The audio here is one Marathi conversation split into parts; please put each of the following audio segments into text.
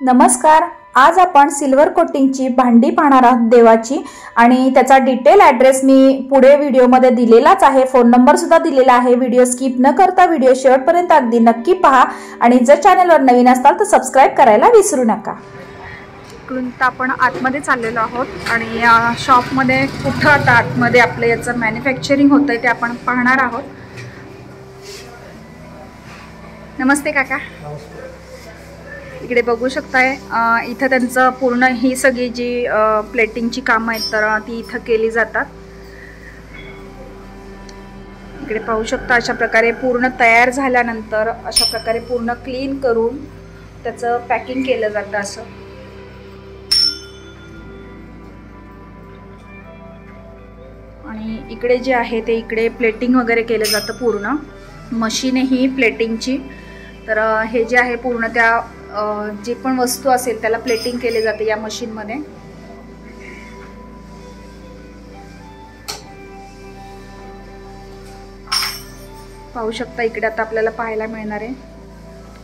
नमस्कार, आज आपण सिल्वर कोटिंगची भांडी पाहणार आहोत देवाची आणि त्याचा डिटेल ॲड्रेस मी पुढे व्हिडिओमध्ये दिलेलाच आहे। फोन नंबर सुद्धा दिलेला आहे। व्हिडिओ स्किप न करता व्हिडिओ शेवटपर्यंत अगदी नक्की पहा आणि जर चॅनलवर नवीन असाल तर सबस्क्राइब करायला विसरू नका। इकडून आपण आतमध्ये चाललेलो आहोत आणि या शॉपमध्ये कुठं आता आतमध्ये आपलं याचं मॅन्युफॅक्चरिंग होतंय ते आपण पाहणार आहोत। नमस्ते काका। इकडे बघू शकताय इथं त्यांचं पूर्ण ही सगळी जी प्लेटिंगची कामं आहेत तर ती इथं केली जातात। इकडे पाहू शकता अशा प्रकारे पूर्ण तयार झाल्यानंतर अशा प्रकारे पूर्ण क्लीन करून त्याचं पॅकिंग केलं जातं असं। आणि इकडे जे आहे ते इकडे प्लेटिंग वगैरे केलं जातं पूर्ण मशीन ही प्लेटिंगची। तर हे जे आहे पूर्ण त्या जे पण वस्तू असेल त्याला प्लेटिंग केले जाते या मशीन मध्ये। पाहू शकता इकडे आता आपल्याला पाहायला मिळणार आहे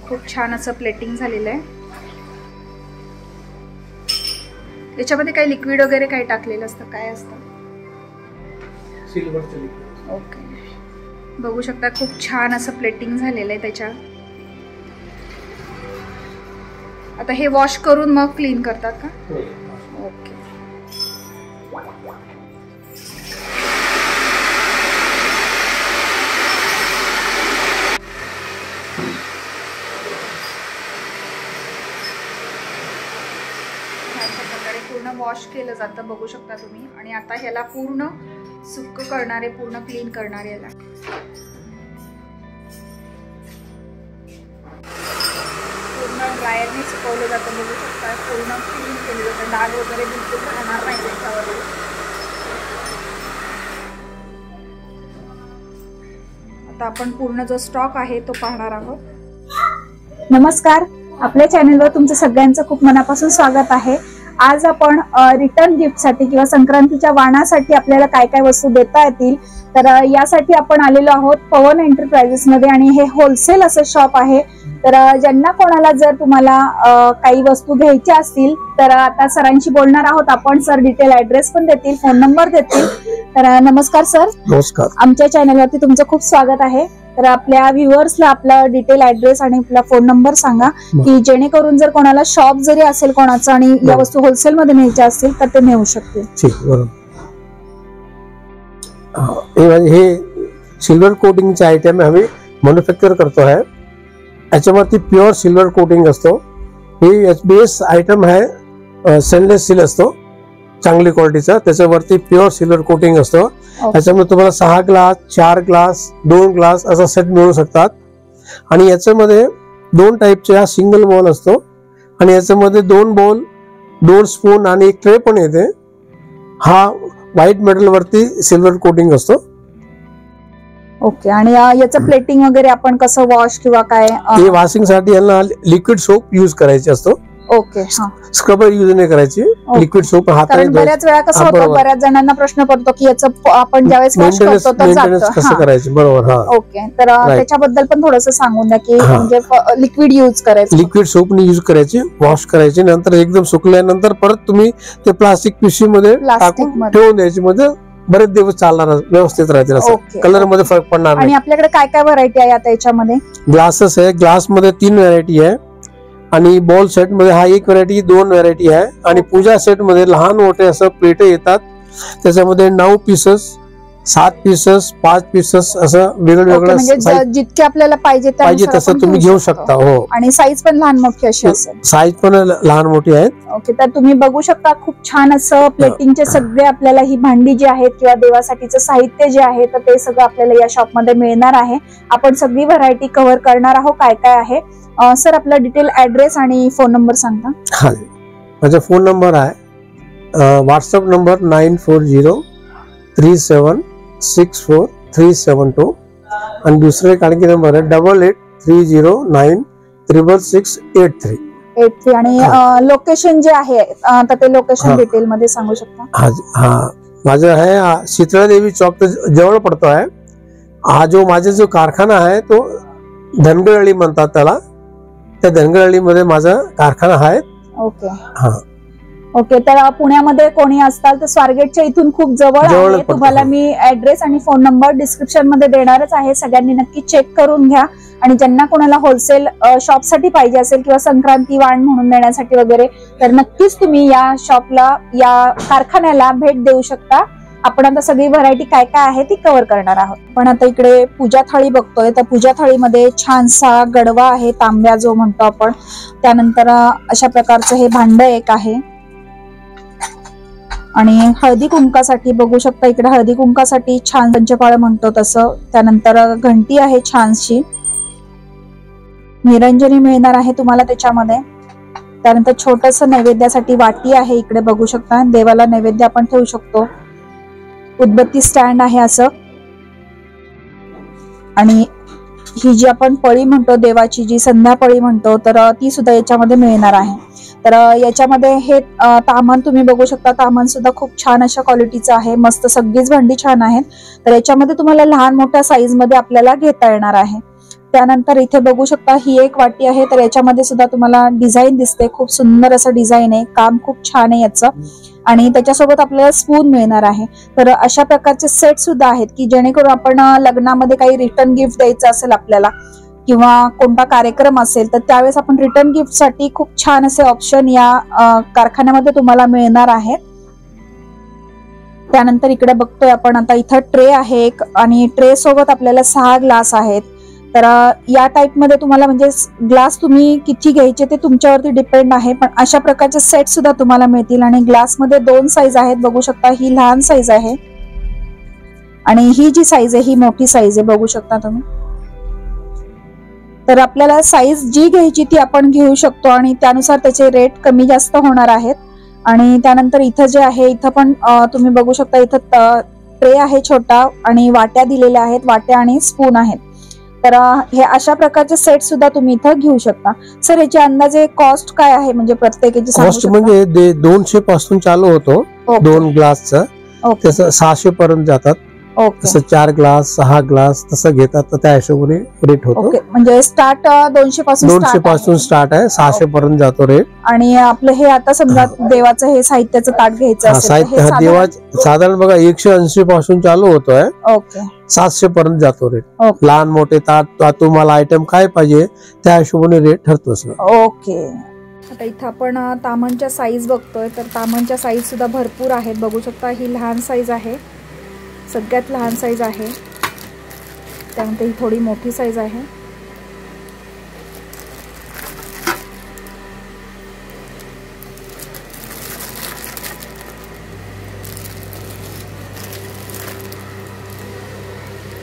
खूप छान असं प्लेटिंग झालेलं आहे। याच्यामध्ये काही लिक्विड वगैरे काही टाकलेलं असतं, काय असतं? सिल्वरचं लिक्विड। ओके, बघू शकता खूप छान असं प्लेटिंग झालेलं आहे त्याच्या। आता हे वॉश करून मग क्लीन करतात का? ओके। अशा प्रकारे पूर्ण वॉश केलं जातं बघू शकता तुम्ही। आणि आता ह्याला पूर्ण सुक्क करणारे पूर्ण क्लीन करणारे याला ड्रायरने सुकवलं जातं बघू शकता। पूर्ण क्लीन केलं जातं, डाग वगैरे बिलकुल राहणार नाही त्याच्यावर। आता आपण पूर्ण जो स्टॉक आहे तो पाहणार आहोत। नमस्कार, आपल्या चॅनलवर तुमचं सगळ्यांचं खूप मनापासून स्वागत आहे। आज आपण रिटर्न गिफ्टसाठी किंवा संक्रांतीच्या वाणासाठी आपल्याला काय काय वस्तू देता येतील तर यासाठी आपण आलेलो आहोत पवन एंटरप्राइजेस मध्ये आणि हे होलसेल असं शॉप आहे। तर ज्यांना कोणाला जर तुम्हाला काही वस्तू घ्यायच्या असतील तर आता सरांशी बोलणार आहोत आपण। सर डिटेल ॲड्रेस पण देतील, फोन नंबर देतील। तर नमस्कार सर। नमस्कार, आमच्या चॅनलवरती तुमचं खूप स्वागत आहे। तर आपल्या व्ह्युअर्सला आपला डिटेल ॲड्रेस आणि आपला फोन नंबर सांगा की जेणेकरून जर कोणाला शॉप जरी असेल कोणाचं आणि या वस्तू होलसेल मध्ये न्यायच्या असतील तर ते नेऊ शकतील। ठीक, बरोबर। हे सिल्वर कोटिंगचे आयटम आम्ही मॅन्युफॅक्चर करतो आहे। याच्यावरती प्युअर सिल्वर कोटिंग असतो। हे बेस आयटम आहे स्टेनलेस स्टील असतो चांगली क्वालिटीचा, त्याच्यावरती प्युअर सिल्वर कोटिंग असतो। याच्यामध्ये तुम्हाला 6 ग्लास 4 ग्लास 2 ग्लास असा सेट मिळू शकतात। आणि याच्यामध्ये 2 टाईपचे हा सिंगल बॉल असतो आणि याच्यामध्ये 2 बॉल 2 स्पून आणि एक ट्रे पण येते। हा व्हाईट मेटल वरती सिल्वर कोटिंग असतो। ओके, आणि याचं प्लेटिंग वगैरे आपण कसं वॉश किंवा काय? हे वॉशिंग साठी यांना लिक्विड सोप यूज करायचे असतो। ओके, स्क्रबर यूज नाही करायची, लिक्विड सोप हाताने। बऱ्याच वेळा कसं होतं, बऱ्याच जणांना प्रश्न पडतो की याचं आपण ज्यावेळेस वॉश करतो तर जातं कसं करायचं, बरोबर। हा, ओके, तर त्याच्याबद्दल पण थोडंसं सांगून द्या की म्हणजे लिक्विड यूज करायचं, लिक्विड सोपने यूज करायची, वॉश करायची, नंतर एकदम सुकल्यानंतर परत तुम्ही ते प्लास्टिक पिशवीमध्ये टाकून ठेवून द्यायची, मध्ये बरेच दिवस चालणार, व्यवस्थित राहतील, असं कलर मध्ये फरक पडणार नाही। आणि आपल्याकडे काय काय व्हरायटी आहे आता याच्यामध्ये? ग्लासेस आहे, ग्लास मध्ये 3 व्हरायटी आहे आणि बॉल सेट मध्ये हा 1 व्हरायटी 2 व्हरायटी आहे। आणि पूजा सेट मध्ये लहान मोठे असं प्लेट येतात, त्याच्यामध्ये 9 पीसेस 7 पीसेस 5 पीसेस असं वेगवेगळं जितके आपल्याला पाहिजे तसं तुम्ही घेऊ शकता। हो, आणि साईज पण लहान मोठी अशी असेल, साईज पण लहान मोठी आहेत। ओके, तर तुम्ही बघू शकता खूप छान असं प्लेटिंगचे सगळे आपल्याला ही भांडी जी आहेत किंवा देवासाठीचं साहित्य जे आहे तर ते सगळं आपल्याला या शॉप मध्ये मिळणार आहे। आपण सगळी व्हरायटी कव्हर करणार आहोत काय काय आहे। सर आपला डिटेल ॲड्रेस आणि फोन नंबर सांगता? हा, माझा फोन नंबर आहे व्हॉट्सअप नंबर 9403764372 आणि दुसरे काळजी नंबर आहे 8830966683 आणि लोकेशन जे आहे तर ते लोकेशन डिटेल मध्ये सांगू शकता? हा, माझं आहे शीतळादेवी चौक जवळ पडतो आहे। हा जो माझा जो कारखाना आहे तो धनगरळी म्हणतात त्याला, त्या धनगरहळ्लीमध्ये माझा कारखाना आहे. ओके हा ओके. तर पुण्यामध्ये कोणी असताल तर स्वारगेटच्या इथून खूप जवळ आहे. पडतं. तुम्हाला मी ऍड्रेस आणि फोन नंबर डिस्क्रिप्शन मध्ये देणारच आहे. सगळ्यांनी नक्की चेक करून घ्या. आणि ज्यांना कोणाला होलसेल शॉप साठी पाहिजे असेल किंवा संक्रांती वाण म्हणून देण्यासाठी वगैरे, तर नक्कीच तुम्ही या शॉपला, या कारखान्याला भेट देऊ शकता. आपण आता सगळी व्हरायटी काय काय आहे ती कव्हर करणार आहोत. पण आता इकडे पूजा थाळी बघतोय. तर पूजा थाळीमध्ये छानसा गडवा आहे, तांब्या जो म्हणतो आपण. त्यानंतर अशा प्रकारचं हे भांड एक आहे. आणि हळदी कुंकासाठी बघू शकता, इकडे हळदी कुंकासाठी छान पंचपाळ म्हणतो तसं. त्यानंतर घंटी आहे छानशी, निरंजनी मिळणार आहे तुम्हाला त्याच्यामध्ये. त्यानंतर छोटस नैवेद्यासाठी वाटी आहे इकडे बघू शकता. देवाला नैवेद्य आपण ठेवू शकतो. उदबत्ती स्टँड आहे असं. आणि ही जी आपण पळी म्हणतो देवाची, जी संध्यापळी म्हणतो, तर ती सुद्धा याच्यामध्ये मिळणार आहे. तर याच्यामध्ये हे तामान तुम्ही बघू शकता. तामान सुद्धा खूप छान अशा क्वालिटीचं आहे. मस्त सगळीच भांडी छान आहेत. तर याच्यामध्ये तुम्हाला लहान मोठ्या साईज मध्ये आपल्याला घेता येणार आहे. त्यानंतर इथे बघू शकता ही एक वाटी आहे. तर याच्यामध्ये सुद्धा तुम्हाला डिझाईन दिसते, खूप सुंदर असं डिझाईन आहे, काम खूप छान आहे याचं. आणि त्याच्यासोबत आपल्याला स्पून मिळणार आहे. तर अशा प्रकारचे सेट सुद्धा आहेत की जेणेकरून आपण लग्नामध्ये काही रिटर्न गिफ्ट द्यायचं असेल आपल्याला, किंवा कोणता कार्यक्रम असेल, तर त्यावेळेस आपण रिटर्न गिफ्ट साठी खूप छान असे ऑप्शन या कारखान्यामध्ये तुम्हाला मिळणार आहेत. त्यानंतर इकडे बघतोय आपण आता इथं ट्रे आहे एक, आणि ट्रे सोबत आपल्याला 6 ग्लास आहेत. तर या टाइप मध्ये तुम्हाला म्हणजे ग्लास तुम्ही किती घ्यायचे ते तुमच्यावरती डिपेंड आहे. पण अशा प्रकारचे सेट सुद्धा तुम्हाला मिळतील. आणि ग्लास मध्ये 2 साईज आहेत बघू शकता. ही लहान साईज आहे आणि ही जी साईज आहे ही मोठी साईज आहे बघू शकता तुम्ही. तर आपल्याला साईज जी घ्यायची ती आपण घेऊ शकतो आणि त्यानुसार त्याचे रेट कमी जास्त होणार आहेत. आणि त्यानंतर इथं जे आहे इथं पण तुम्ही बघू शकता, इथं ट्रे आहे छोटा आणि वाट्या दिलेल्या आहेत, वाट्या आणि स्पून आहेत. तर हे अशा प्रकारचे सेट सुद्धा तुम्ही इथं घेऊ शकता. सर याची अंदाजे कॉस्ट काय आहे, म्हणजे प्रत्येकाची कॉस्ट म्हणजे 200 पासून चालू होतो 2 ग्लासचं, तसं 600 पर्यंत जातात. तसं 4 ग्लास 6 ग्लास तसं घेतात, तर त्या हिशोबाने रेट होतो. म्हणजे स्टार्ट 200 पासून स्टार्ट आहे, 600 पर्यंत जातो रेट. आणि आपलं हे आता समजा देवाचं हे साहित्याचं ताट घ्यायचं असेल, देवाचं साधारण बघा 180 पासून चालू होतोय. ओके 700 पर्यंत जातो रेट. लहान मोठे ताट तुम्हाला आयटम काय पाहिजे त्या हिशोबाने रेट ठरतो. ओके. आता इथं आपण तामांच्या साईज बघतोय. तर तामांच्या साईज सुद्धा भरपूर आहेत बघू शकता. ही लहान साईज आहे, सगळ्यात लहान साईज आहे. त्यानंतर ही थोडी मोठी साईज आहे.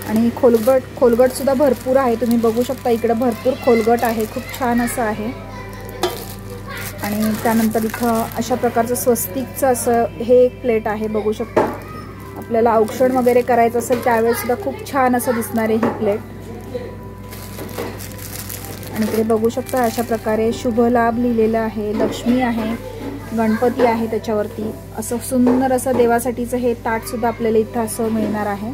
आणि खोलगट सुद्धा भरपूर आहे. तुम्ही बघू शकता इकडे भरपूर खोलगट आहे, खूप छान असं आहे. आणि त्यानंतर इथं अशा प्रकारचं स्वस्तिकचं असं हे एक प्लेट आहे बघू शकता. आपल्याला औक्षण वगैरे करायचं असेल त्यावेळेस सुद्धा खूप छान असं दिसणार आहे ही प्लेट. आणि इकडे बघू शकता अशा प्रकारे शुभ लाभ लिहिलेलं आहे, लक्ष्मी आहे, गणपती आहे त्याच्यावरती. असं सुंदर असं देवासाठीचं हे ताट सुद्धा आपल्याला इथं असं मिळणार आहे.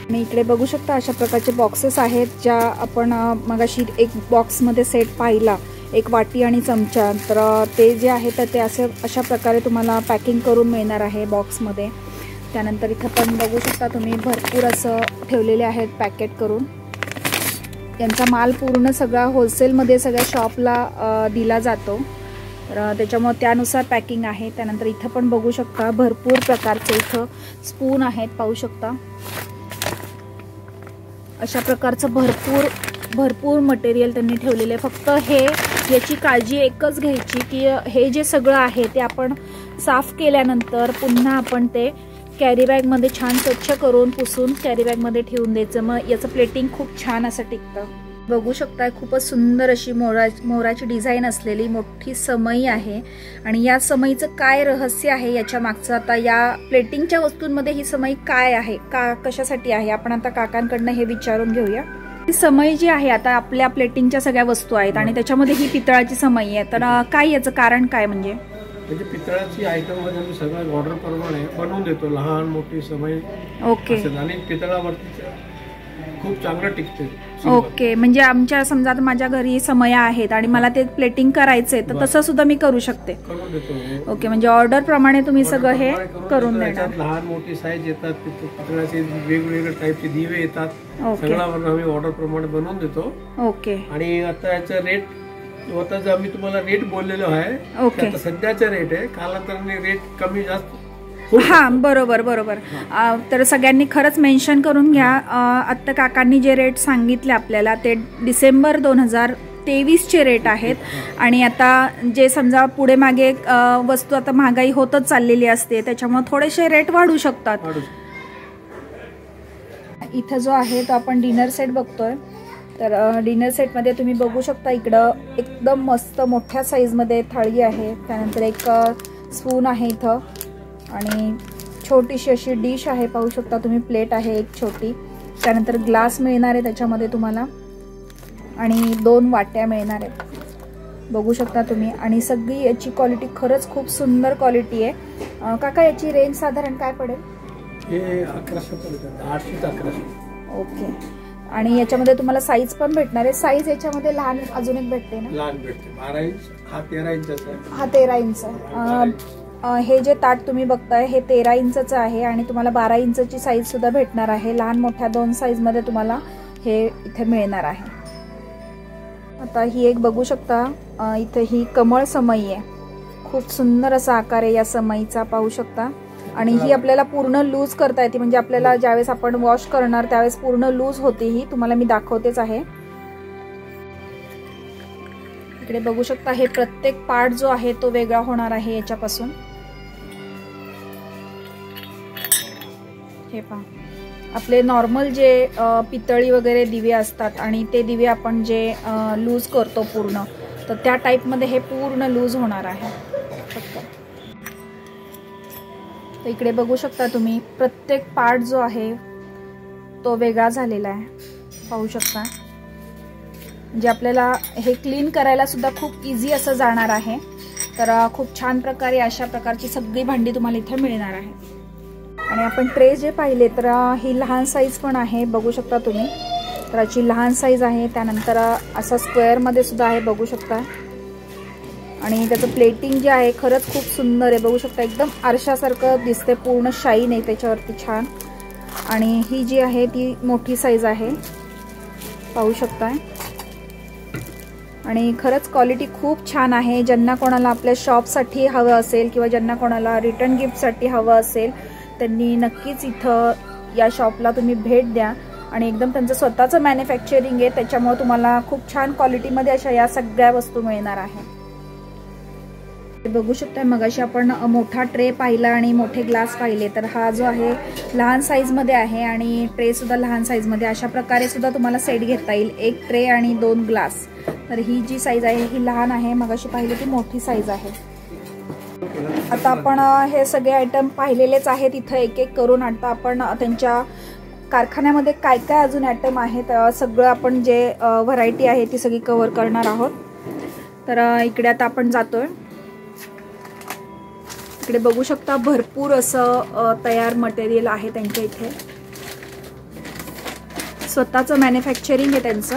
आणि इकडे बघू शकता अशा प्रकारचे बॉक्सेस आहेत, ज्या आपण मगाशी एक बॉक्समध्ये सेट पाहिला, एक वाटी आणि चमचा. तर ते जे आहे तर ते अशा प्रकारे तुम्हाला पॅकिंग करून मिळणार आहे बॉक्समध्ये. त्यानंतर इथं पण बघू शकता तुम्ही भरपूर असं ठेवलेले आहेत पॅकेट करून. यांचा माल पूर्ण सगळा होलसेलमध्ये सगळ्या शॉपला दिला जातो, तर त्याच्यामुळे त्यानुसार पॅकिंग आहे. त्यानंतर इथं पण बघू शकता भरपूर प्रकारचे इथं स्पून आहेत, पाहू शकता. अशा प्रकारचं भरपूर मटेरियल त्यांनी ठेवलेलं आहे. फक्त याची काळजी एकच घ्यायची की हे जे सगळं आहे ते आपण साफ केल्यानंतर पुन्हा आपण ते कॅरी बॅगमध्ये छान स्वच्छ करून पुसून कॅरी बॅगमध्ये ठेवून द्यायचं. मग याचं प्लेटिंग खूप छान असं टिकतं. बघू शकताय खूपच सुंदर अशी मोराची डिझाईन असलेली मोठी समई आहे. आणि या समईचं काय रहस्य आहे याच्या मागचं, आता या प्लेटिंगच्या वस्तूंमध्ये ही समई काय आहे, कशासाठी आहे, आपण आता काकांकडनं हे विचारून घेऊया. ही समई जी आहे, आता आपल्या प्लेटिंगच्या सगळ्या वस्तू आहेत आणि त्याच्यामध्ये ही पितळाची समई आहे, तर काय याचं कारण काय? म्हणजे पितळाची आयटम मध्ये आम्ही सगळं ऑर्डर प्रमाणे बनवून देतो, लहान मोठी समई. ओके. आणि पितळावरती खूप चांगलं टिकते, ओके, म्हणजे आमच्या समजा आता माझ्या घरी समय आहेत आणि मला ते प्लेटिंग करायचंय तर तसं सुद्धा मी करू शकते. ओके, म्हणजे ऑर्डर प्रमाणे तुम्ही सगळं हे करून देणार. लहान मोठी साईज येतात, पितळाचे वेगवेगळे टाईपचे दिवे येतात, सगळं आम्ही ऑर्डर प्रमाणे बनवून देतो. ओके, आणि आता याचा रेट आता जो आम्ही तुम्हाला रेट बोललेलो आहे, आता सध्याचा रेट आहे, कालांतराने रेट कमी जास्त. हा, बरोबर बरोबर. तर सगळ्यांनी खरंच मेन्शन करून घ्या. आत्ता काकांनी जे रेट सांगितले आपल्याला ते डिसेंबर 2023चे रेट आहेत. आणि आता जे समजा पुढे मागे वस्तू आता महागाई होतच चाललेली असते, त्याच्यामुळे थोडेसे रेट वाढू शकतात. इथं जो आहे तो आपण डिनर सेट बघतोय. तर डिनर सेटमध्ये तुम्ही बघू शकता इकडं एकदम मस्त मोठ्या साईजमध्ये थाळी आहे, त्यानंतर एक स्पून आहे इथं, आणि छोटीशी अशी डिश आहे, पाहू शकता तुम्ही, प्लेट आहे एक छोटी, त्यानंतर ग्लास मिळणार आहे त्याच्यामध्ये तुम्हाला, आणि 2 वाट्या मिळणार आहेत, बघू शकता तुम्ही. आणि सगळी याची क्वालिटी खरंच खूप सुंदर क्वालिटी आहे. काका याची रेंज साधारण काय पडेल? हे 1100. ओके, आणि याच्यामध्ये तुम्हाला साईज पण भेटणार आहे. साईज याच्यामध्ये लहान अजून एक भेटते ना? लहान भेटते, 12 इंच, हा 13 इंचाचा आहे. हा 13 इंच. हे जे ताट तुम्ही बघताय हे 13 इंचचं आहे आणि तुम्हाला 12 इंचची साईज सुद्धा भेटणार आहे. लहान मोठ्या 2 साईज मध्ये तुम्हाला हे इथे मिळणार आहे. आता ही एक बघू शकता, इथे ही कमळ समई आहे, खूप सुंदर असा आकार आहे या समईचा, पाहू शकता. आणि ही आपल्याला पूर्ण लूज करता येते, म्हणजे आपल्याला ज्यावेळेस आपण वॉश करणार त्यावेळेस पूर्ण लूज होते. ही तुम्हाला मी दाखवतेच आहे. इकडे बघू शकता हे प्रत्येक पार्ट जो आहे तो वेगळा होणार आहे याच्यापासून. हे पहा, आपले नॉर्मल जे पितळी वगैरे दिवे असतात आणि ते दिवे आपण जे लूज करतो पूर्ण, तर त्या टाइप मध्ये हे पूर्ण लूज होणार आहे. तर इकडे बघू शकता तुम्ही प्रत्येक पार्ट जो आहे तो वेगळा झालेला आहे, पाहू शकता. म्हणजे आपल्याला हे क्लीन करायला सुद्धा खूप इझी असं जाणार आहे. तर खूप छान प्रकारे अशा प्रकारची सगळी भांडी तुम्हाला इथे मिळणार आहे. आणि आपण ट्रे जे पाहिले तर ही लहान साईज पण आहे, बघू शकता तुम्ही. तर याची लहान साईज आहे, त्यानंतर असं स्क्वेअरमध्ये सुद्धा आहे, बघू शकता. आणि त्याचं प्लेटिंग जे आहे खरंच खूप सुंदर आहे, बघू शकता, एकदम आरशासारखं दिसते, पूर्ण शाईन आहे त्याच्यावरती, छान. आणि ही जी आहे ती मोठी साईज आहे, पाहू शकताय. आणि खरंच क्वालिटी खूप छान आहे. ज्यांना कोणाला आपल्या शॉपसाठी हवं असेल किंवा ज्यांना कोणाला रिटर्न गिफ्टसाठी हवं असेल त्यांनी नक्कीच इथं या शॉपला तुम्ही भेट द्या. आणि एकदम त्यांचं स्वतःचं मॅन्युफॅक्चरिंग आहे, त्याच्यामुळे तुम्हाला खूप छान क्वालिटीमध्ये अशा या सगळ्या वस्तू मिळणार आहे. बघू शकता, मगाशी आपण मोठा ट्रे पाहिला आणि मोठे ग्लास पाहिले, तर हा जो आहे लहान साईजमध्ये आहे आणि ट्रे सुद्धा लहान साईजमध्ये. अशा प्रकारे सुद्धा तुम्हाला सेट घेता येईल, 1 ट्रे आणि 2 ग्लास. तर ही जी साईज आहे ही लहान आहे, मगाशी पाहिली ती मोठी साईज आहे. आता आपण हे सगळे आयटम पाहिलेलेच आहेत इथं एक एक करून. आता आपण त्यांच्या कारखान्यामध्ये काय काय अजून आयटम आहेत सगळं आपण जे व्हरायटी आहे ती सगळी कव्हर करणार आहोत. तर इकडे आता आपण जातोय. इकडे बघू शकता भरपूर असं तयार मटेरियल आहे त्यांच्या इथे, स्वतःचं मॅन्युफॅक्चरिंग आहे त्यांचं.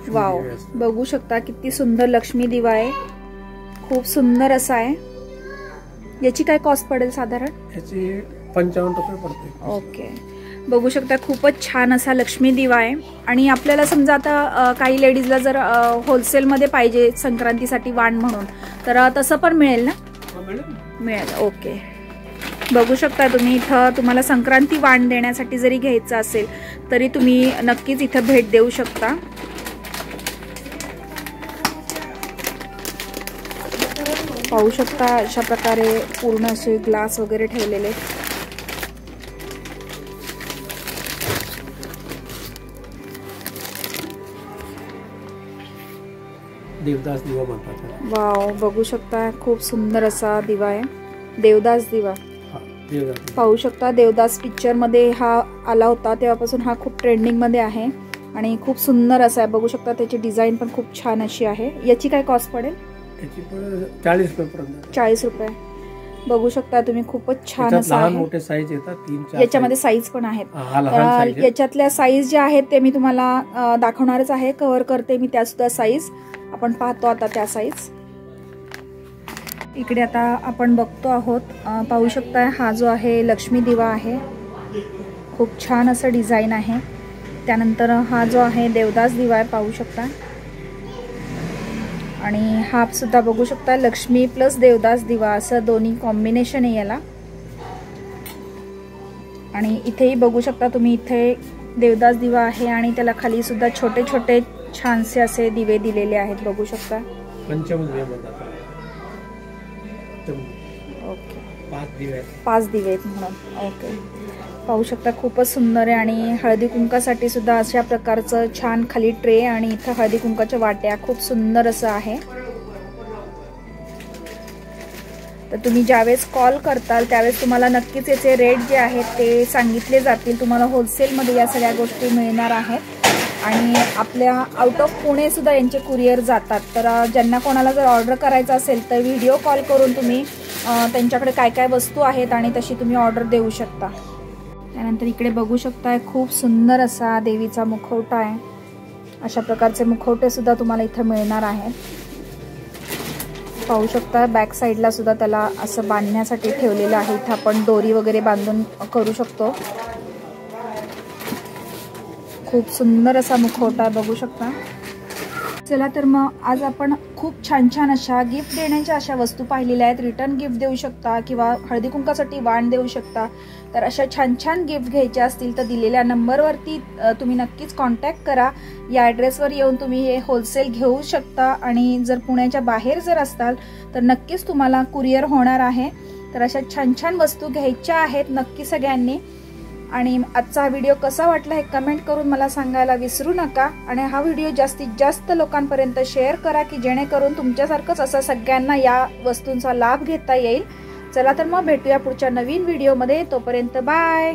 वाव, बघू शकता किती सुंदर लक्ष्मी दिवा आहे, खूप सुंदर असा आहे. याची काय कॉस्ट पडेल साधारण? याची 55 रुपये पडते. ओके, बघू शकता खूपच छान असा लक्ष्मी दिवा आहे. आणि आपल्याला समजा आता काही लेडीजला जर होलसेलमध्ये पाहिजे संक्रांतीसाठी वाण म्हणून, तर तसं पण मिळेल ना? मिळेल. ओके, बघू शकता तुम्ही इथं तुम्हाला संक्रांती वाण देण्यासाठी जरी घ्यायचं असेल तरी तुम्ही नक्कीच इथं भेट देऊ शकता. पाहू शकता अशा प्रकारे पूर्ण असे ग्लास वगैरे ठेवलेले. देवदास दिवा म्हणतात. वाव, बघू शकता खूप सुंदर असा दिवा आहे, देवदास दिवा. पाहू शकता देवदास पिक्चर मध्ये हा आला होता, तेव्हापासून हा खूप ट्रेंडिंग मध्ये आहे आणि खूप सुंदर असा आहे. बघू शकता त्याची डिझाईन पण खूप छान अशी आहे. याची काय कॉस्ट पडेल? याची 40 रुपये पर्यंत. 40 रुपये. बघू शकता तुम्ही, खूपच छान असं लहान आहे. मोठे साईज येतात 3-4. याच्यामध्ये साईज पण आहेत. हा लहान साईज आहे. याच्यातल्या साईज ज्या आहेत ते मी तुम्हाला दाखवणारच आहे, कव्हर करते मी त्या सुद्धा साईज. आपण पाहतो आता त्या साईज. इकडे आता आपण बघतो आहोत, पाहू शकता हा जो आहे लक्ष्मी दिवा आहे, खूप छान असं डिझाईन आहे. त्यानंतर हा जो आहे देवदास दिवा आहे, पाहू शकता. आणि हा सुद्धा बघू शकता लक्ष्मी प्लस देवदास दिवा असं दोन्ही कॉम्बिनेशन आहे याला. आणि इथेही बघू शकता तुम्ही, इथे देवदास दिवा आहे आणि त्याला खाली सुद्धा छोटे छोटे छानसे असे दिवे दिलेले आहेत, बघू शकता. ओके, 5 दिवे आहेत म्हणून. ओके, पाहू शकता खूपच सुंदर आहे. आणि हळदी कुंकासाठी सुद्धा अशा प्रकारचं छान खाली ट्रे आणि इथं हळदी कुंकाच्या वाट्या, खूप सुंदर असं आहे. तर तुम्ही ज्यावेळेस कॉल करताल त्यावेळेस तुम्हाला नक्कीच याचे रेट जे आहेत ते सांगितले जातील. तुम्हाला होलसेलमध्ये या सगळ्या गोष्टी मिळणार आहेत. आणि आपल्या आउट ऑफ पुणे सुद्धा यांचे कुरिअर जातात. तर ज्यांना कोणाला जर ऑर्डर करायचं असेल तर व्हिडिओ कॉल करून तुम्ही त्यांच्याकडे काय काय वस्तू आहेत आणि तशी तुम्ही ऑर्डर देऊ शकता. त्यानंतर इकडे बघू शकताय खूप सुंदर असा देवीचा मुखवटा आहे. अशा प्रकारचे मुखवटे सुद्धा तुम्हाला इथे मिळणार आहेत. पाहू शकता बॅक साईडला सुद्धा त्याला असं बांधण्यासाठी ठेवलेलं आहे. इथे आपण दोरी वगैरे बांधून करू शकतो. खूप सुंदर असा मुखवटा बघू शकता. चला तर मग आज आपण खूप छान छान अशा गिफ्ट देण्याच्या अशा वस्तू पाहिलेल्या आहेत. रिटर्न गिफ्ट देऊ शकता किंवा हळदी कुंकासाठी वाण देऊ शकता. तर अशा छान छान गिफ्ट घ्यायचे असतील तर दिलेल्या नंबरवरती तुम्ही नक्कीच कॉन्टॅक्ट करा. या ॲड्रेसवर येऊन तुम्ही हे होलसेल घेऊ शकता. आणि जर पुण्याच्या बाहेर जर असताल तर नक्कीच तुम्हाला कुरिअर होणार आहे. तर अशा छान छान वस्तू घ्यायच्या आहेत नक्की सगळ्यांनी. आणि आजचा हा व्हिडिओ कसा वाटला हे कमेंट करून मला सांगायला विसरू नका. आणि हा व्हिडिओ जास्तीत जास्त लोकांपर्यंत शेअर करा की जेणेकरून तुमच्यासारखंच असं सगळ्यांना या वस्तूंचा लाभ घेता येईल. चला तर मग भेटूया पुढच्या नवीन व्हिडिओमध्ये. तोपर्यंत बाय.